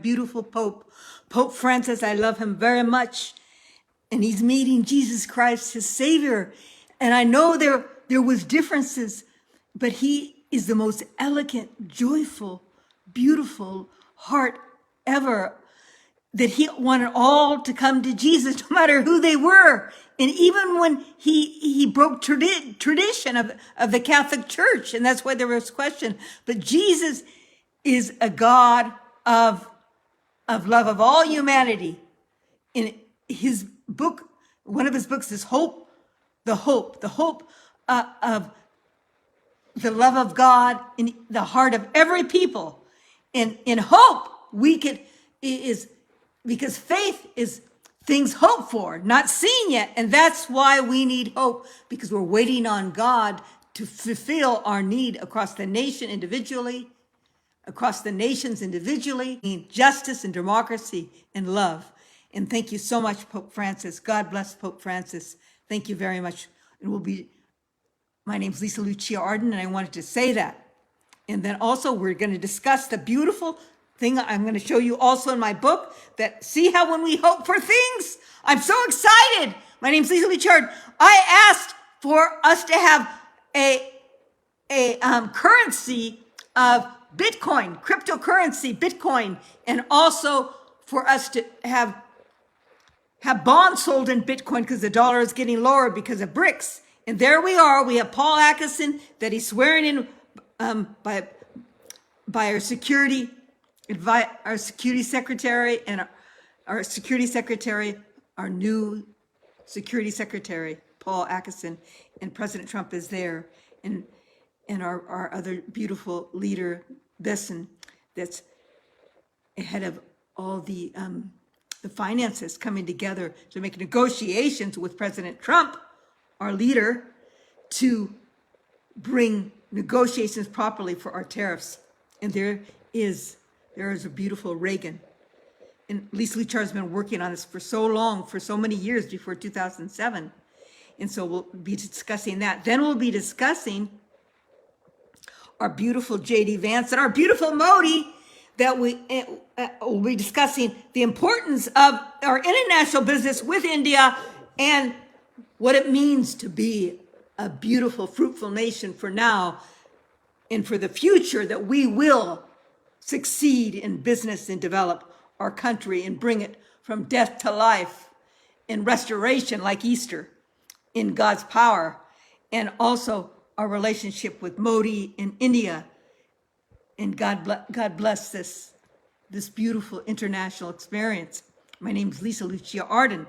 Beautiful Pope Francis. I love him very much. And he's meeting Jesus Christ, his Savior. And I know there was differences, but he is the most elegant, joyful, beautiful heart ever, that he wanted all to come to Jesus, no matter who they were. And even when he broke tradition of the Catholic Church, and that's why there was question. But Jesus is a God of love of all humanity. In his book, one of his books is the hope of the love of God in the heart of every people. And in hope, because faith is things hoped for, not seen yet. And that's why we need hope, because we're waiting on God to fulfill our need across the nation individually, across the nations individually, in justice and democracy and love. And thank you so much, Pope Francis. God bless Pope Francis. Thank you very much. My name's Lucia Arden, and I wanted to say that. And then also we're going to discuss the beautiful thing I'm going to show you also in my book, that see how when we hope for things, I'm so excited. My name's Lucia Arden. I asked for us to have a currency of Bitcoin, cryptocurrency, Bitcoin, and also for us to have bonds sold in Bitcoin, because the dollar is getting lower because of BRICS. And there we are. We have Paul Atkinson that he's swearing in by our security secretary, and our security secretary, our new security secretary, Paul Atkinson, and President Trump is there, and our other beautiful leader, Besson, that's ahead of all the finances, coming together to make negotiations with President Trump, our leader, to bring negotiations properly for our tariffs. And there is a beautiful Reagan. And Lucia has been working on this for so long, for so many years, before 2007. And so we'll be discussing that. Then we'll be discussing our beautiful J.D. Vance and our beautiful Modi, that we'll be discussing the importance of our international business with India and what it means to be a beautiful, fruitful nation for now and for the future, that we will succeed in business and develop our country and bring it from death to life and restoration, like Easter, in God's power. And also our relationship with Modi in India. And God bless this beautiful international experience. My name is Lucia Arden,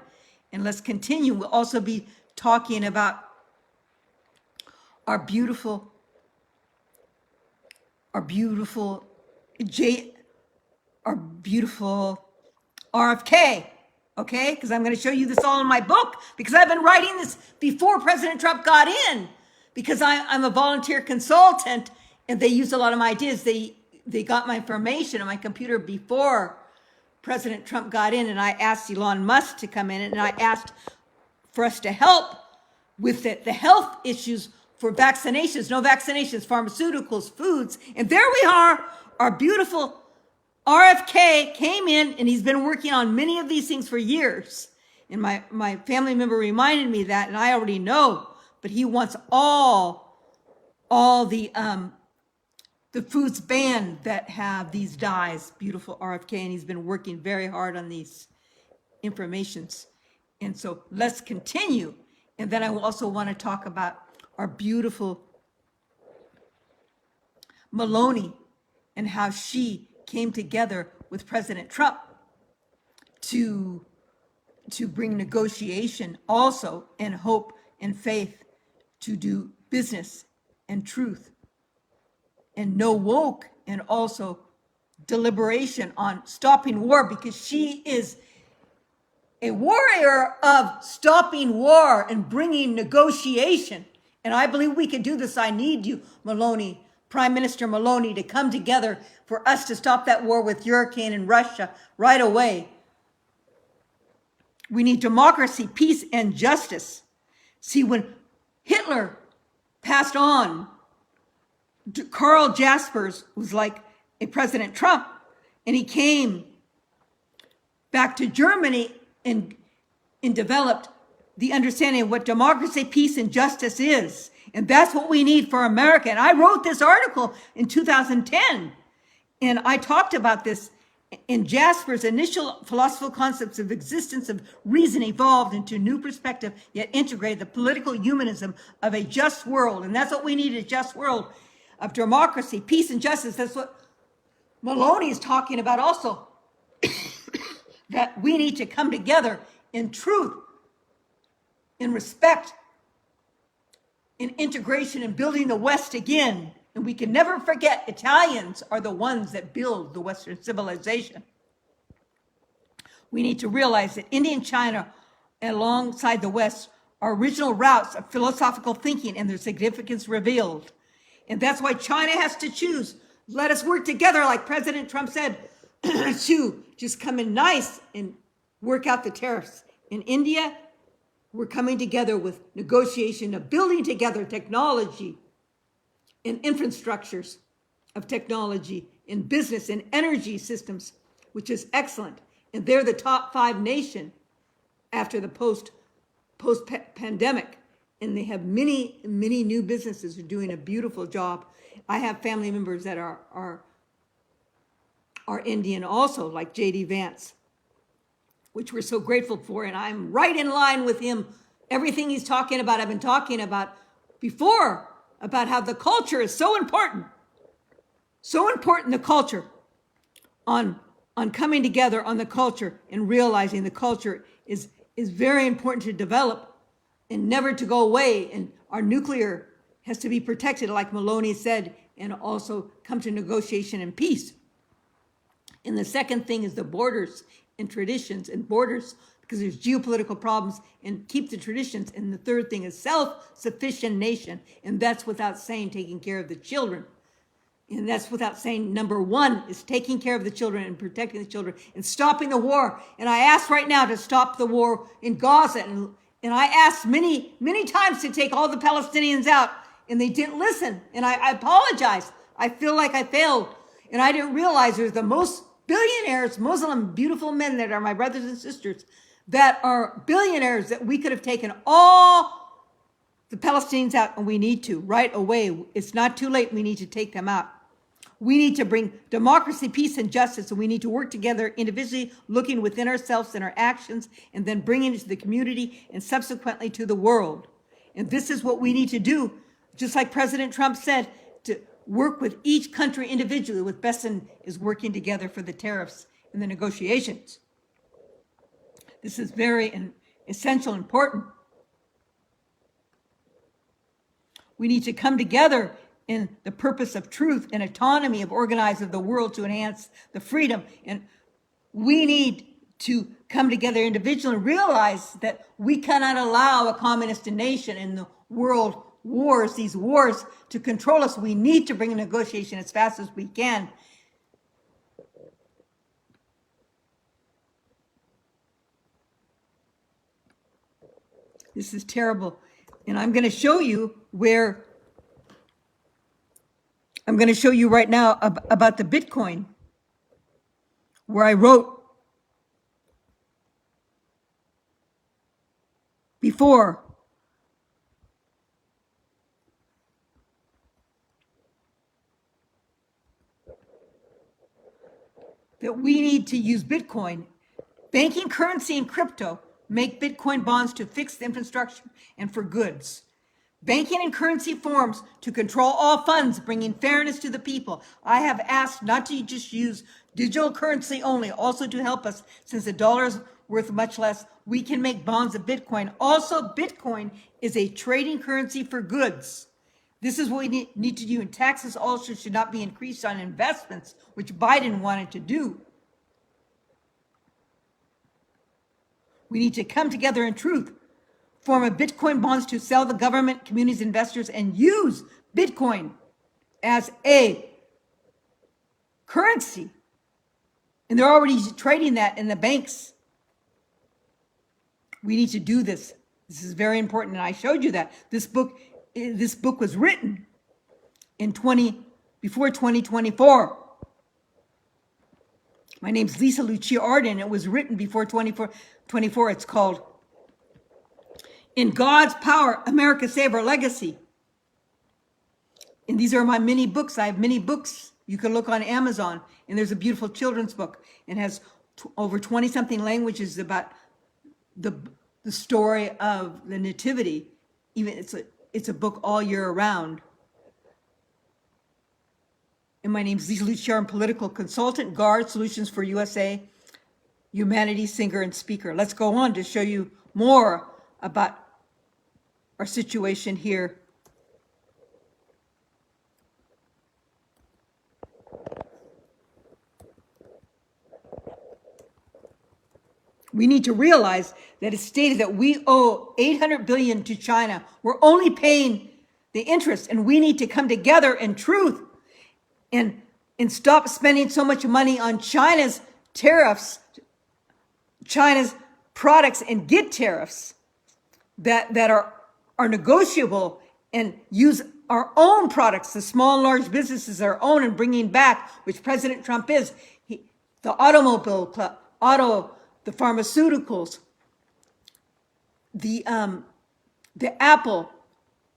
and let's continue. We'll also be talking about our beautiful RFK, okay? Because I'm going to show you this all in my book, because I've been writing this before President Trump got in, because I'm a volunteer consultant, and they used a lot of my ideas. They got my information on my computer before President Trump got in, and I asked Elon Musk to come in, and I asked for us to help with the health issues for vaccinations, no vaccinations, pharmaceuticals, foods. And there we are, our beautiful RFK came in, and he's been working on many of these things for years. And my family member reminded me that, and I already know, but he wants all the foods banned that have these dyes, beautiful RFK, and he's been working very hard on these informations. And so let's continue. And then I also want to talk about our beautiful Maloney and how she came together with President Trump to bring negotiation also, and hope and faith, to do business and truth and no woke, and also deliberation on stopping war, because she is a warrior of stopping war and bringing negotiation. And I believe we can do this. I need you, Maloney, Prime Minister Maloney, to come together for us to stop that war with Ukraine and Russia right away. We need democracy, peace, and justice. See, when Hitler passed on, Carl Jaspers was like a President Trump, and he came back to Germany and developed the understanding of what democracy, peace, and justice is. And that's what we need for America. And I wrote this article in 2010, and I talked about this in Jasper's initial philosophical concepts of existence of reason evolved into new perspective, yet integrated the political humanism of a just world. And that's what we need, a just world of democracy, peace, and justice. That's what Maloney is talking about also, that we need to come together in truth, in respect, in integration, and building the West again. And we can never forget, Italians are the ones that build the Western civilization. We need to realize that India and China, alongside the West, are original routes of philosophical thinking and their significance revealed. And that's why China has to choose. Let us work together, like President Trump said, to just come in nice and work out the tariffs. In India, we're coming together with negotiation of building together technology and infrastructures of technology in business and energy systems, which is excellent. And they're the top 5 nation after the post-pandemic. And they have many new businesses who are doing a beautiful job. I have family members that are Indian also, like J.D. Vance, which we're so grateful for. And I'm right in line with him. Everything he's talking about, I've been talking about before, about how the culture is so important. So important, the culture, on coming together on the culture and realizing the culture is very important to develop and never to go away. And our nuclear has to be protected, like Maloney said, and also come to negotiation and peace. And the second thing is the borders and traditions and borders, because there's geopolitical problems, and keep the traditions. And the third thing is self-sufficient nation. And that's without saying taking care of the children. And that's without saying number 1 is taking care of the children and protecting the children and stopping the war. And I ask right now to stop the war in Gaza. And I asked many times to take all the Palestinians out, and they didn't listen. And I apologize. I feel like I failed. And I didn't realize there's the most billionaires, Muslim, beautiful men that are my brothers and sisters, that are billionaires, that we could have taken all the Palestinians out, and we need to right away. It's not too late. We need to take them out. We need to bring democracy, peace, and justice, and we need to work together individually, looking within ourselves and our actions, and then bringing it to the community and subsequently to the world. And this is what we need to do, just like President Trump said, to work with each country individually, with Besson is working together for the tariffs and the negotiations. This is very essential, important. We need to come together in the purpose of truth and autonomy of organizing the world to enhance the freedom. And we need to come together individually and realize that we cannot allow a communist nation in the world wars, these wars, to control us. We need to bring a negotiation as fast as we can. This is terrible. And I'm going to show you where, I'm going to show you right now about the Bitcoin, where I wrote before that we need to use Bitcoin. Banking, currency, and crypto make Bitcoin bonds to fixed infrastructure and for goods. Banking and currency forms to control all funds, bringing fairness to the people. I have asked not to just use digital currency only, also to help us, since the dollar is worth much less, we can make bonds of Bitcoin. Also, Bitcoin is a trading currency for goods. This is what we need to do, and taxes also should not be increased on investments, which Biden wanted to do. We need to come together in truth, form a Bitcoin bonds to sell the government, communities, investors, and use Bitcoin as a currency. And they're already trading that in the banks. We need to do this. This is very important, and I showed you that. This book was written in before 2024. My name's Lucia Arden. It was written before 24. It's called In God's Power, America Save Our Legacy. And these are my mini books. I have many books. You can look on Amazon, and there's a beautiful children's book. It has over 20-something languages about the story of the Nativity. Even it's a book all year around. And my name is Lucia. I'm political consultant, Guard Solutions for USA, humanities singer and speaker. Let's go on to show you more about our situation here. We need to realize that it's stated that we owe $800 billion to China. We're only paying the interest, and we need to come together in truth and stop spending so much money on China's tariffs, China's products, and get tariffs that are negotiable, and use our own products, the small and large businesses, our own, and bringing back, which President Trump is, the automobile club, the pharmaceuticals, the Apple,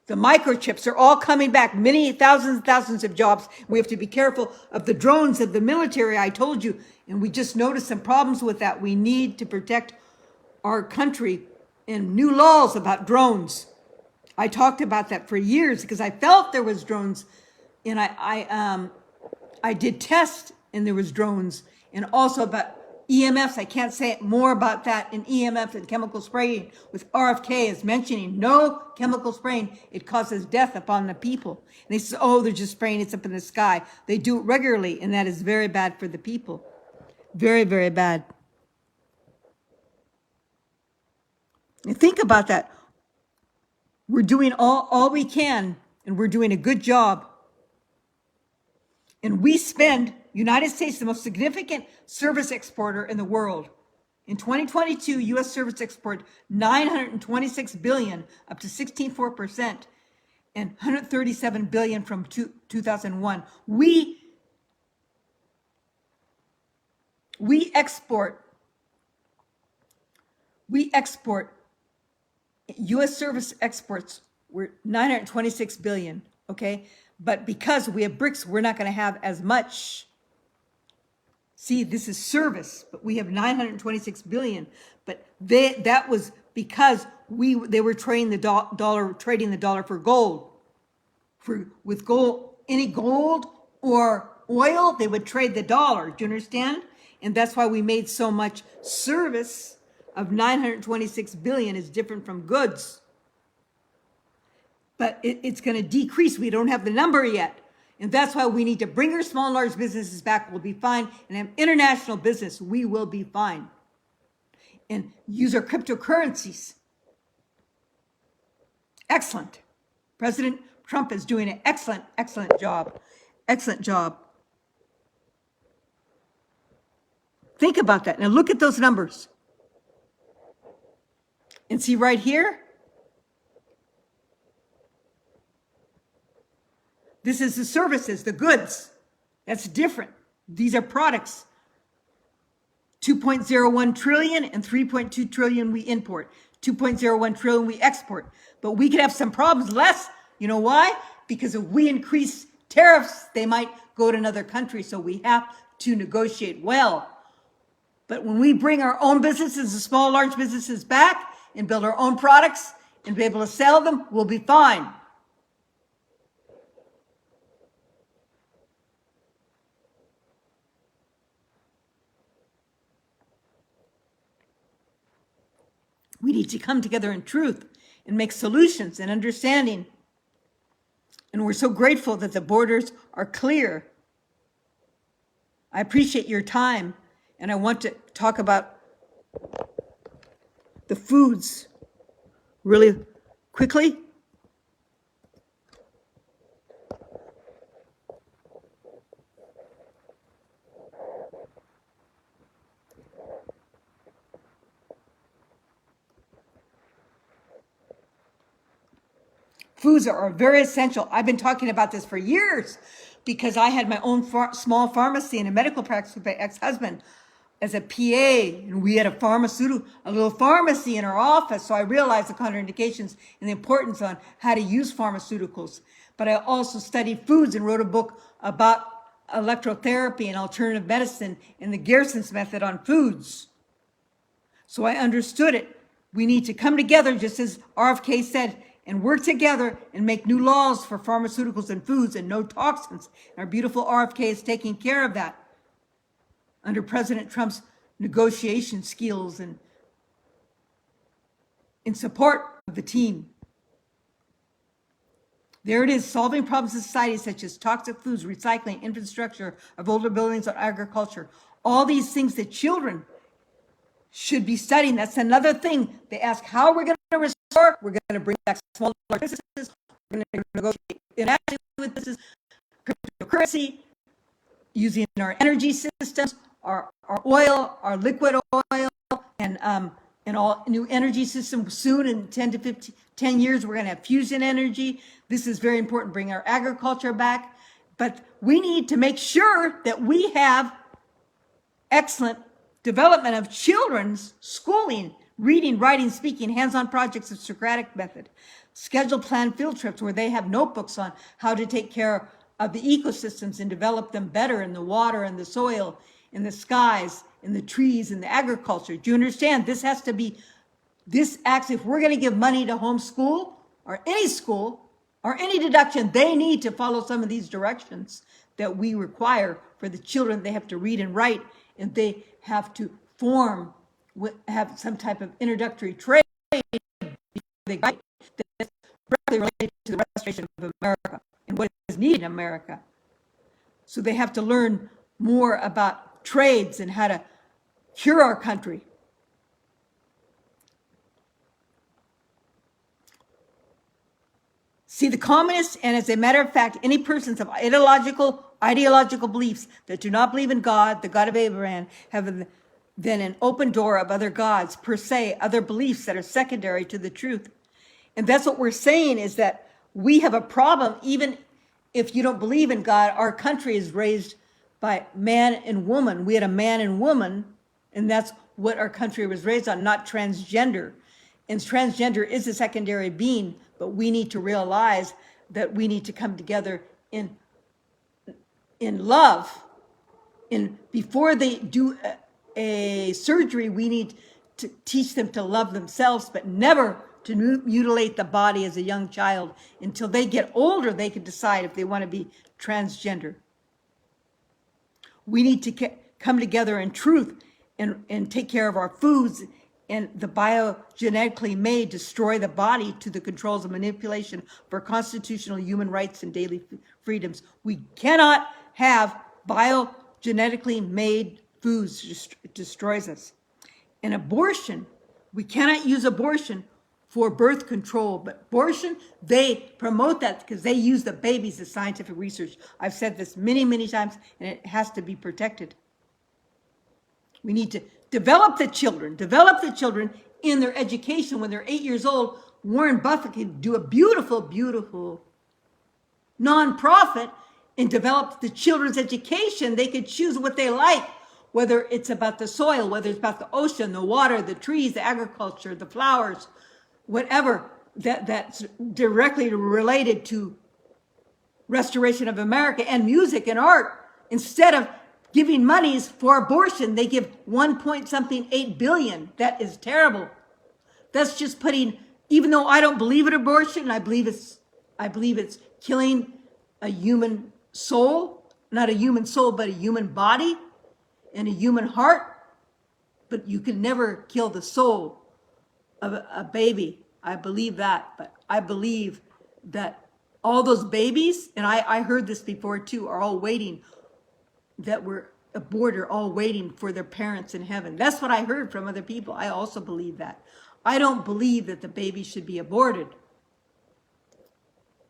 the microchips are all coming back. Many thousands and thousands of jobs. We have to be careful of the drones of the military, I told you, and we just noticed some problems with that. We need to protect our country, and new laws about drones. I talked about that for years because I felt there was drones, and I did tests, and there was drones, and also about EMFs. I can't say more about that in EMF and chemical spraying, with RFK is mentioning no chemical spraying. It causes death upon the people. And they say, oh, they're just spraying it up in the sky. They do it regularly, and that is very bad for the people. Very, very bad. And think about that. We're doing all we can, and we're doing a good job. And we spend, United States, the most significant service exporter in the world. In 2022, U.S. service export $926 billion, up to 16.4%, and $137 billion from 2001. We export U.S. service exports were $926 billion, okay? But because we have BRICS, we're not going to have as much. See, this is service, but we have $926 billion. But that was because they were trading the dollar for gold. With gold, any gold or oil, they would trade the dollar. Do you understand? And that's why we made so much. Service of $926 billion is different from goods. But it's going to decrease. We don't have the number yet. And that's why we need to bring our small and large businesses back. We'll be fine. And have international business. We will be fine. And use our cryptocurrencies. Excellent. President Trump is doing an excellent, excellent job. Excellent job. Think about that. Now look at those numbers. And see right here? This is the services, the goods. That's different. These are products. 2.01 trillion and 3.2 trillion we import. 2.01 trillion we export. But we could have some problems less. You know why? Because if we increase tariffs, they might go to another country. So we have to negotiate well. But when we bring our own businesses, the small, large businesses back, and build our own products and be able to sell them, we'll be fine. We need to come together in truth and make solutions and understanding. And we're so grateful that the borders are clear. I appreciate your time, and I want to talk about the foods really quickly. Foods are very essential. I've been talking about this for years, because I had my own small pharmacy and a medical practice with my ex-husband as a PA, and we had a little pharmacy in our office. So I realized the contraindications and the importance on how to use pharmaceuticals. But I also studied foods and wrote a book about electrotherapy and alternative medicine and the Gerson's method on foods. So I understood it. We need to come together, just as RFK said, and work together and make new laws for pharmaceuticals and foods and no toxins. And our beautiful RFK is taking care of that under President Trump's negotiation skills and in support of the team. There it is, solving problems in society such as toxic foods, recycling, infrastructure of older buildings, or agriculture. All these things that children should be studying. That's another thing. They ask how we're going to restore. We're going to bring back smaller businesses. We're going to negotiate internationally with businesses, cryptocurrency, using our energy systems, our oil, our liquid oil, and all new energy systems. Soon in 10 years, we're going to have fusion energy. This is very important, bring our agriculture back. But we need to make sure that we have excellent development of children's schooling, reading, writing, speaking, hands-on projects of Socratic method, scheduled planned field trips where they have notebooks on how to take care of the ecosystems and develop them better in the water and the soil, in the skies, in the trees, in the agriculture. Do you understand? This has to be, this acts, if we're going to give money to homeschool or any school or any deduction, they need to follow some of these directions that we require for the children. They have to read and write, and they have to have some type of introductory trade that's directly related to the restoration of America and what is needed in America. So they have to learn more about trades and how to cure our country. See, the communists, and as a matter of fact, any persons of ideological beliefs that do not believe in God, the God of Abraham, have then an open door of other gods, per se, other beliefs that are secondary to the truth. And that's what we're saying, is that we have a problem. Even if you don't believe in God, our country is raised by man and woman. We had a man and woman, and that's what our country was raised on, not transgender. And transgender is a secondary being, but we need to realize that we need to come together in love. And before they do a surgery, we need to teach them to love themselves, but never to mutilate the body as a young child. Until they get older, they can decide if they want to be transgender. We need to come together in truth and take care of our foods, and the biogenetically made destroy the body to the controls of manipulation for constitutional human rights and daily freedoms. We cannot have biogenetically made foods. It destroys us. And abortion, we cannot use abortion for birth control, but abortion, they promote that because they use the babies as scientific research. I've said this many, many times, and it has to be protected. We need to develop the children in their education. When they're 8 years old, Warren Buffett can do a beautiful, beautiful nonprofit and develop the children's education. They could choose what they like, whether it's about the soil, whether it's about the ocean, the water, the trees, the agriculture, the flowers, whatever that's directly related to restoration of America, and music and art. Instead of giving monies for abortion, they give 1.8 billion. That is terrible. That's just putting, even though I don't believe in abortion, I believe it's killing a human soul, not a human soul, but a human body and a human heart. But you can never kill the soul of a baby. I believe that, but I believe that all those babies, and I heard this before too, are all waiting, that were aborted, all waiting for their parents in heaven. That's what I heard from other people. I also believe that. I don't believe that the baby should be aborted.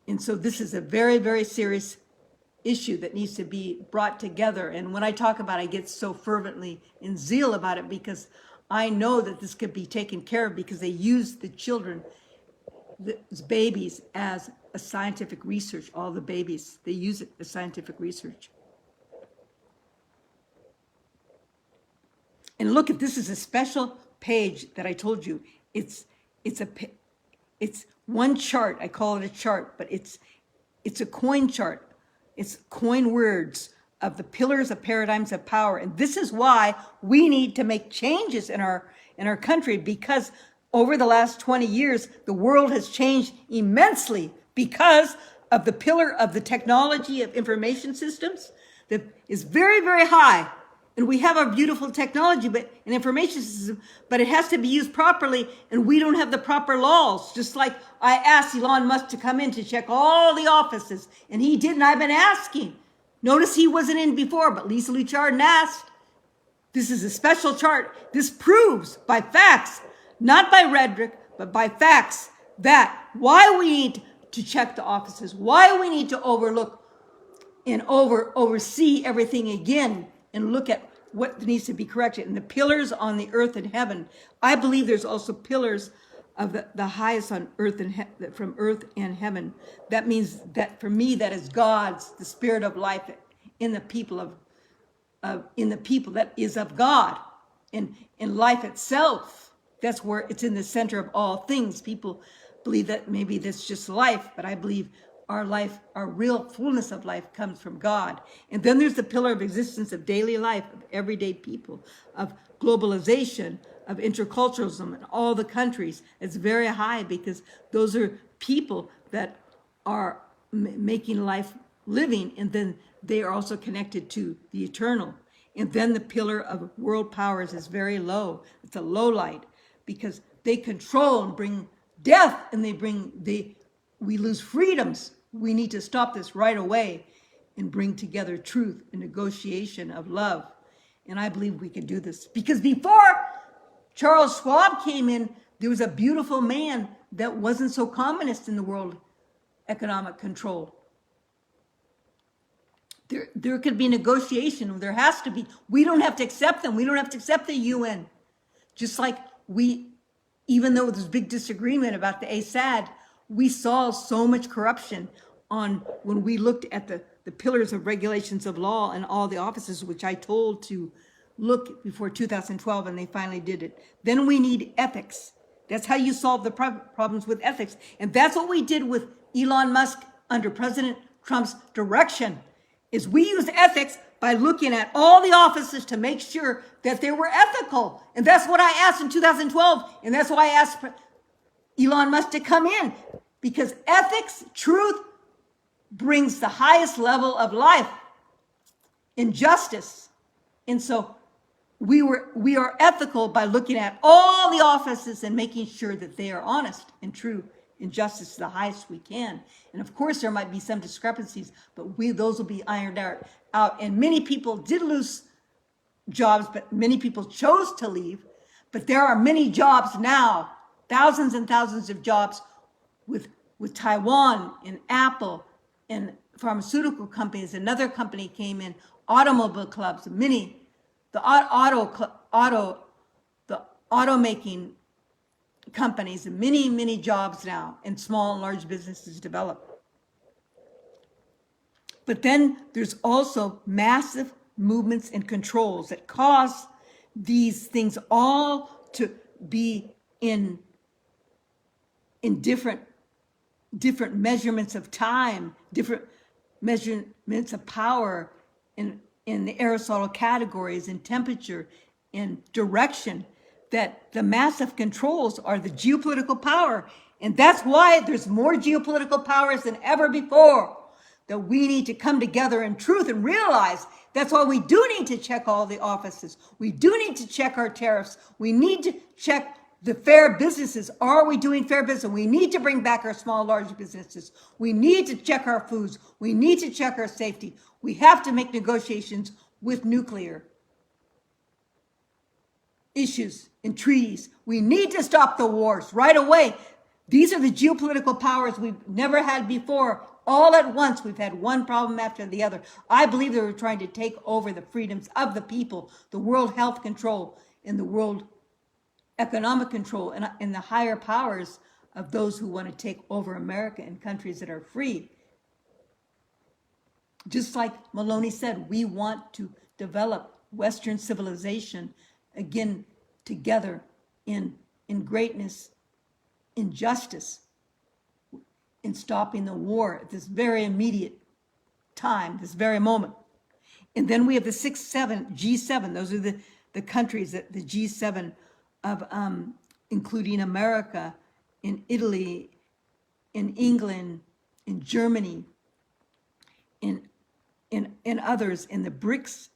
And so this is a very, very serious issue that needs to be brought together. And when I talk about it, I get so fervently in zeal about it, because I know that this could be taken care of, because they use the children babies as a scientific research. All the babies, they use it as scientific research. And look, if this is a special page that I told you, it's one chart. I call it a chart, but it's a coin chart. It's coin words of the pillars of paradigms of power. And this is why we need to make changes in our country, because over the last 20 years, the world has changed immensely because of the pillar of the technology of information systems that is very, very high. And we have our beautiful technology, but an information system, but it has to be used properly, and we don't have the proper laws. Just like I asked Elon Musk to come in to check all the offices, and he didn't. I've been asking. Notice he wasn't in before, but Lisa Lucia asked. This is a special chart. This proves by facts, not by rhetoric, but by facts, that why we need to check the offices, why we need to overlook and oversee everything again, and look at what needs to be corrected. And the pillars on the earth and heaven, I believe there's also pillars of the highest on earth and from earth and heaven. That means that for me, that is God's, the spirit of life in the people in the people that is of God, in life itself. That's where it's in the center of all things. People believe that maybe that's just life, but I believe our life, our real fullness of life comes from God. And then there's the pillar of existence of daily life, of everyday people, of globalization, of interculturalism in all the countries. It's very high because those are people that are making life living, and then they are also connected to the eternal. And then the pillar of world powers is very low. It's a low light because they control and bring death, and we lose freedoms. We need to stop this right away and bring together truth and negotiation of love. And I believe we can do this. Because before Charles Schwab came in, there was a beautiful man that wasn't so communist in the world economic control. There could be negotiation. There has to be. We don't have to accept them. We don't have to accept the UN. Just like even though there's big disagreement about the Assad, we saw so much corruption when we looked at the pillars of regulations of law and all the offices, which I told to look before 2012, and they finally did it. Then we need ethics. That's how you solve the problems with ethics. And that's what we did with Elon Musk under President Trump's direction, is we used ethics by looking at all the offices to make sure that they were ethical. And that's what I asked in 2012. And that's why I asked Elon Musk to come in, because ethics, truth, brings the highest level of life in justice. And so we are ethical by looking at all the offices and making sure that they are honest and true, and justice is the highest we can. And of course there might be some discrepancies, but those will be ironed out. And many people did lose jobs, but many people chose to leave. But there are many jobs now, thousands and thousands of jobs with Taiwan and Apple and pharmaceutical companies. Another company came in, automobile clubs, the automaking companies, and many jobs now, and small and large businesses develop. But then there's also massive movements and controls that cause these things all to be in different measurements of time, different measurements of power in the Aristotle categories, in temperature, in direction, that the massive controls are the geopolitical power. And that's why there's more geopolitical powers than ever before, that we need to come together in truth and realize that's why we do need to check all the offices. We do need to check our tariffs. We need to check the fair businesses. Are we doing fair business? We need to bring back our small, large businesses. We need to check our foods. We need to check our safety. We have to make negotiations with nuclear issues and treaties. We need to stop the wars right away. These are the geopolitical powers we've never had before. All at once, we've had one problem after the other. I believe they were trying to take over the freedoms of the people, the world health control and the world economic control, and the higher powers of those who want to take over America in countries that are free. Just like Maloney said, we want to develop Western civilization again together in greatness, in justice, in stopping the war at this very immediate time, this very moment. And then we have the G7. Those are the countries that the G7 of including America, in Italy, in England, in Germany, in others. In the BRICS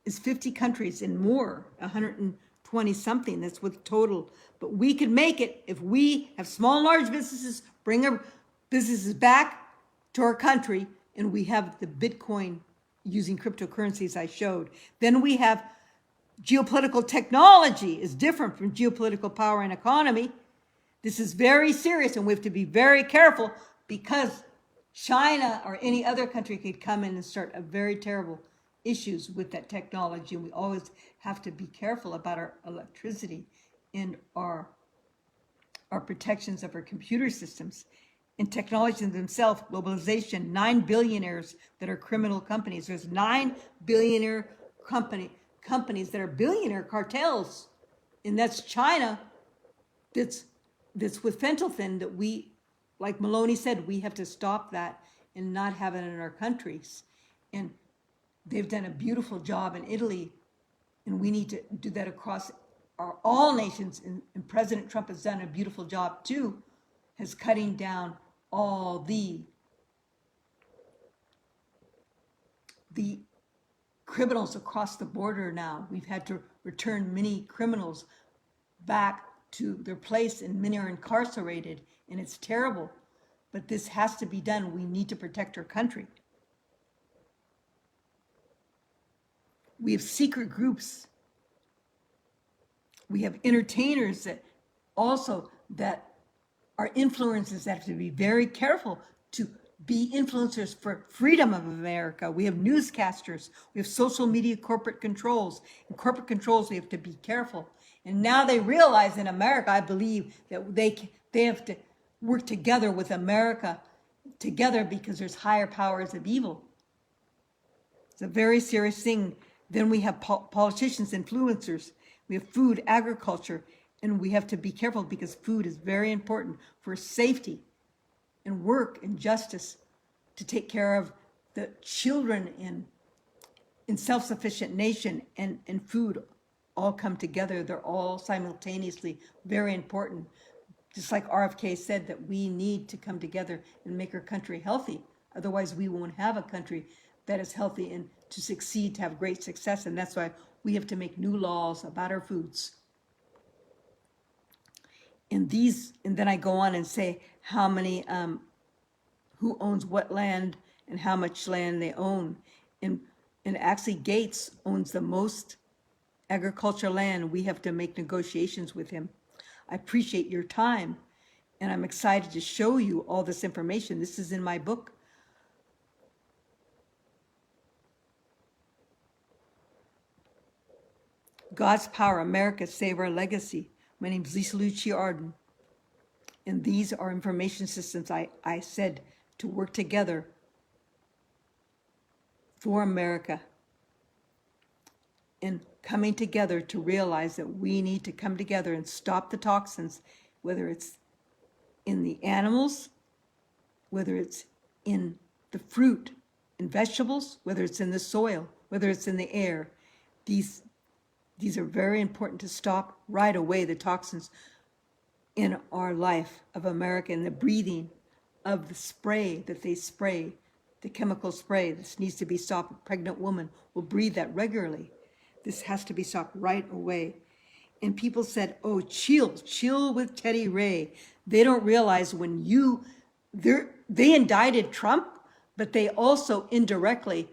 is 50 countries and more, 120 something. That's with total. But we can make it if we have small and large businesses, bring our businesses back to our country, and we have the Bitcoin using cryptocurrencies I showed. Then we have geopolitical technology is different from geopolitical power and economy. This is very serious, and we have to be very careful, because China or any other country could come in and start a very terrible issues with that technology. And we always have to be careful about our electricity and our protections of our computer systems. And technology themselves, globalization, 9 billionaires that are criminal companies. There's 9 billionaire companies that are billionaire cartels. And that's China that's with fentanyl that we, like Maloney said, we have to stop that and not have it in our countries. And they've done a beautiful job in Italy, and we need to do that across all nations. And President Trump has done a beautiful job too, has cutting down all the criminals across the border now. We've had to return many criminals back to their place, and many are incarcerated, and it's terrible. But this has to be done. We need to protect our country. We have secret groups. We have entertainers that are influencers that have to be very careful to be influencers for freedom of America. We have newscasters. We have social media corporate controls. And corporate controls, we have to be careful. And now they realize in America, I believe, that they have to work together with America together, because there's higher powers of evil. It's a very serious thing. Then we have politicians, influencers. We have food, agriculture, and we have to be careful, because food is very important for safety and work and justice, to take care of the children in self-sufficient nation, and food all come together. They're all simultaneously very important. Just like RFK said, that we need to come together and make our country healthy. Otherwise, we won't have a country that is healthy and to succeed, to have great success. And that's why we have to make new laws about our foods. And then I go on and say how many, who owns what land and how much land they own. And actually Gates owns the most agricultural land. We have to make negotiations with him. I appreciate your time, and I'm excited to show you all this information. This is in my book. God's Power, America, Save Our Legacy. My name is Lucia Arden, and these are information systems I said to work together for America, and coming together to realize that we need to come together and stop the toxins, whether it's in the animals, whether it's in the fruit and vegetables, whether it's in the soil, whether it's in the air. These are very important to stop right away, the toxins in our life of America, and the breathing of the spray that they spray, the chemical spray. This needs to be stopped. A pregnant woman will breathe that regularly. This has to be stopped right away. And people said, oh, chill with Teddy Ray. They don't realize when they indicted Trump, but they also indirectly,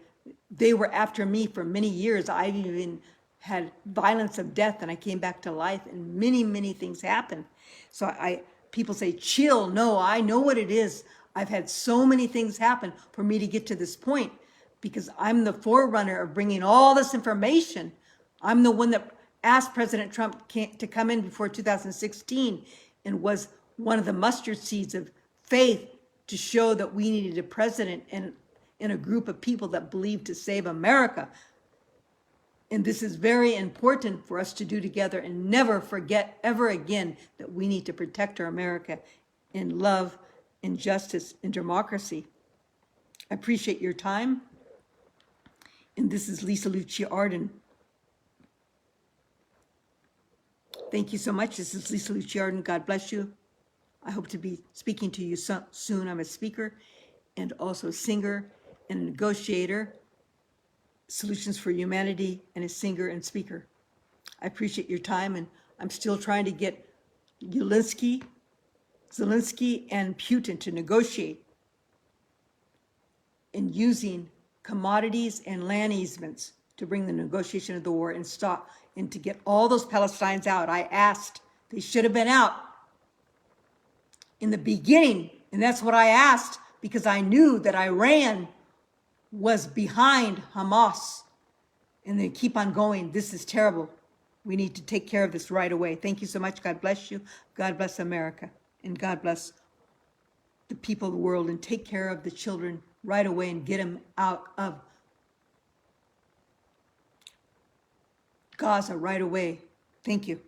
they were after me for many years. I even had violence of death, and I came back to life, and many, many things happened. So people say, chill. No, I know what it is. I've had so many things happen for me to get to this point, because I'm the forerunner of bringing all this information. I'm the one that asked President Trump to come in before 2016 and was one of the mustard seeds of faith to show that we needed a president and in a group of people that believed to save America. And this is very important for us to do together and never forget ever again that we need to protect our America in love, in justice, in democracy. I appreciate your time. And this is Lucia Arden. Thank you so much. This is Lucia Arden. God bless you. I hope to be speaking to you soon. I'm a speaker and also a singer and a negotiator, Solutions for Humanity, and a singer and speaker. I appreciate your time, and I'm still trying to get Zelensky and Putin to negotiate in using commodities and land easements to bring the negotiation of the war and stop and to get all those Palestinians out. I asked, they should have been out in the beginning, and that's what I asked because I knew that Iran was behind Hamas, and they keep on going. This is terrible. We need to take care of this right away. Thank you so much. God bless you. God bless America, and God bless the people of the world, and take care of the children right away and get them out of Gaza right away. Thank you.